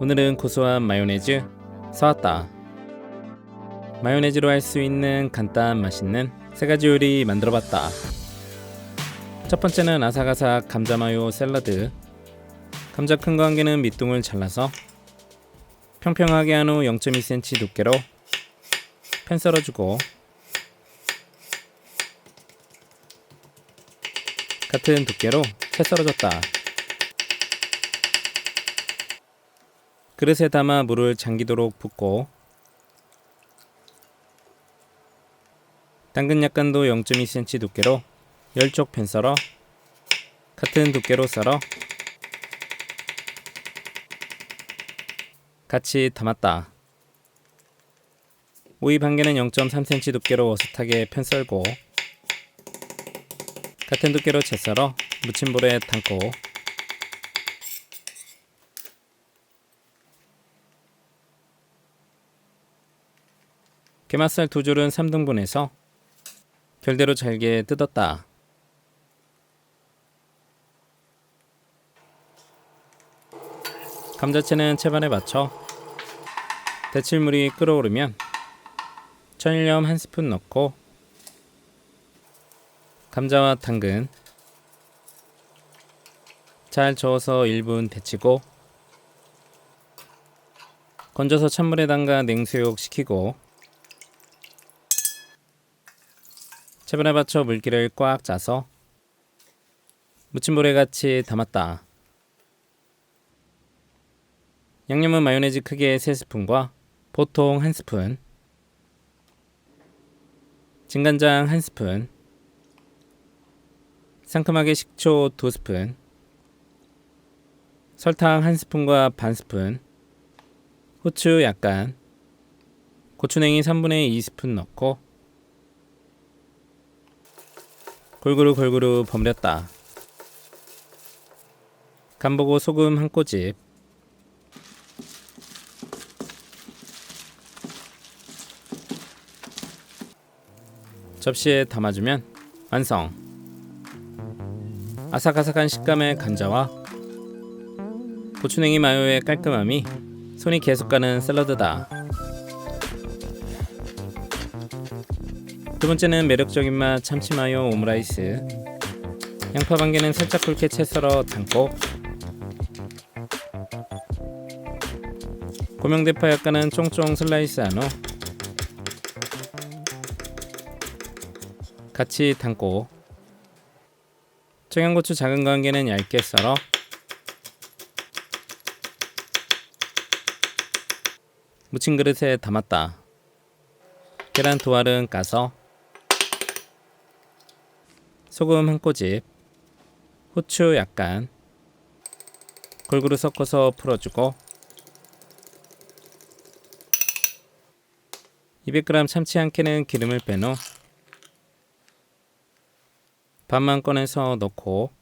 오늘은 고소한 마요네즈 사왔다. 마요네즈로 할 수 있는 간단 맛있는 세 가지 요리 만들어봤다. 첫 번째는 아삭아삭 감자마요 샐러드. 감자 큰 거 한 개는 밑둥을 잘라서 평평하게 한 후 0.2cm 두께로 편 썰어주고, 같은 두께로 채 썰어줬다. 그릇에 담아 물을 잠기도록 붓고, 당근 약간도 0.2cm 두께로 10쪽 편 썰어 같은 두께로 썰어 같이 담았다. 오이 반 개는 0.3cm 두께로 어슷하게 편 썰고, 같은 두께로 채 썰어 무침볼에 담고, 게맛살 두 줄은 3등분해서 결대로 잘게 뜯었다. 감자채는 채반에 맞춰 데칠물이 끓어오르면 천일염 1스푼 넣고, 감자와 당근 잘 저어서 1분 데치고, 건져서 찬물에 담가 냉수욕 시키고, 채반에 받쳐 물기를 꽉 짜서 무침볼에 같이 담았다. 양념은 마요네즈 크기의 3스푼과 보통 1스푼, 진간장 1스푼, 상큼하게 식초 2스푼, 설탕 1스푼과 반스푼, 후추 약간, 고추냉이 3분의 2스푼 넣고 골고루 버무렸다. 간보고 소금 한 꼬집, 접시에 담아주면 완성. 아삭아삭한 식감의 감자와 고추냉이 마요의 깔끔함이 손이 계속 가는 샐러드다. 두 번째는 매력적인 맛 참치마요 오므라이스. 양파 반 개는 살짝 굵게 채 썰어 담고, 고명대파 약간은 쫑쫑 슬라이스한 후 같이 담고, 청양고추 작은 거 한 개는 얇게 썰어 무침 그릇에 담았다. 계란 두 알은 까서 소금 한 꼬집, 후추 약간, 골고루 섞어서 풀어주고, 200g 참치 한 캔은 기름을 뺀 후 반만 꺼내서 넣고,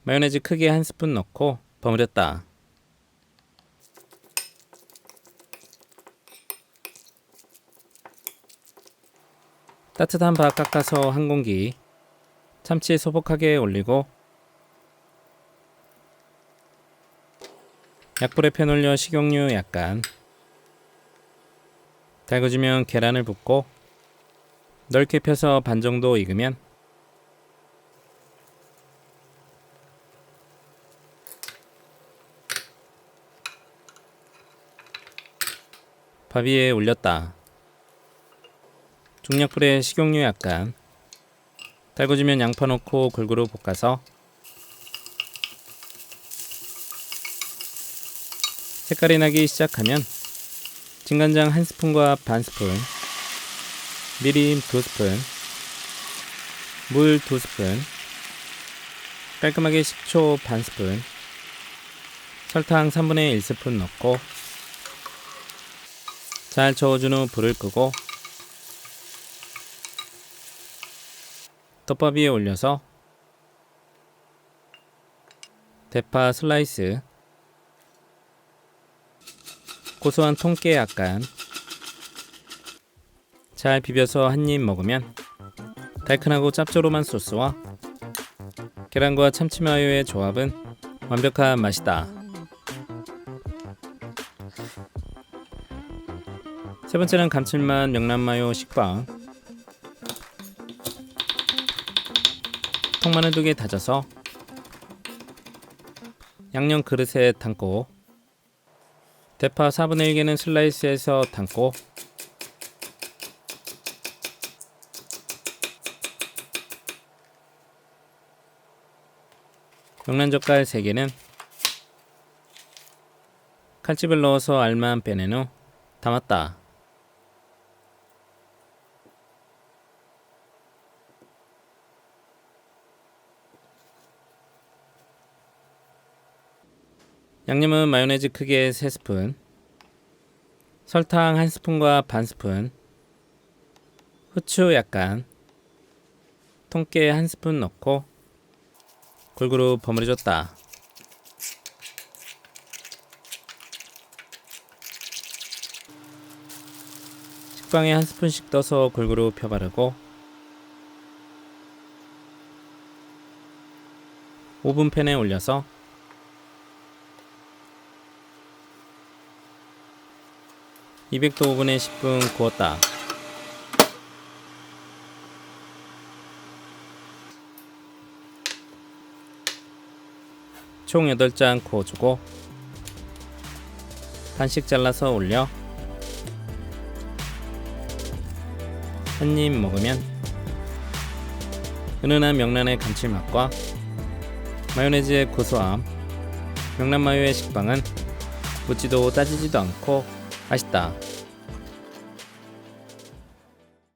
마요네즈 크게 1스푼 넣고 버무렸다. 따뜻한 밥 깎아서 한 공기, 참치 소복하게 올리고, 약불에 편 올려 식용유 약간, 달궈주면 계란을 붓고 넓게 펴서 반 정도 익으면 밥 위에 올렸다. 중약불에 식용유 약간, 달궈주면 양파 넣고 골고루 볶아서 색깔이 나기 시작하면 진간장 1스푼과 반스푼, 미림 2스푼, 물 2스푼, 깔끔하게 식초 반스푼, 설탕 3분의 1스푼 넣고 잘 저어준 후 불을 끄고 덮밥 위에 올려서 대파 슬라이스, 고소한 통깨 약간 잘 비벼서 한 입 먹으면 달큰하고 짭조름한 소스와 계란과 참치마요의 조합은 완벽한 맛이다. 세 번째는 감칠맛 명란마요 식빵. 통마늘 2개 다져서 양념 그릇에 담고, 대파 4분의 1개는 슬라이스해서 담고, 명란젓갈 3개는 칼집을 넣어서 알만 빼낸 후 담았다. 양념은 마요네즈 크게 3스푼, 설탕 1스푼과 반스푼, 후추 약간, 통깨 1스푼 넣고 골고루 버무려줬다. 식빵에 1스푼씩 떠서 골고루 펴바르고 오븐팬에 올려서 (200도) 오븐에 10분 구웠다. 총 8장 구워주고 반씩 잘라서 올려 한입 먹으면 은은한 명란의 감칠맛과 마요네즈의 고소함, 명란마요의 식빵은 묻지도 따지지도 않고 맛있다.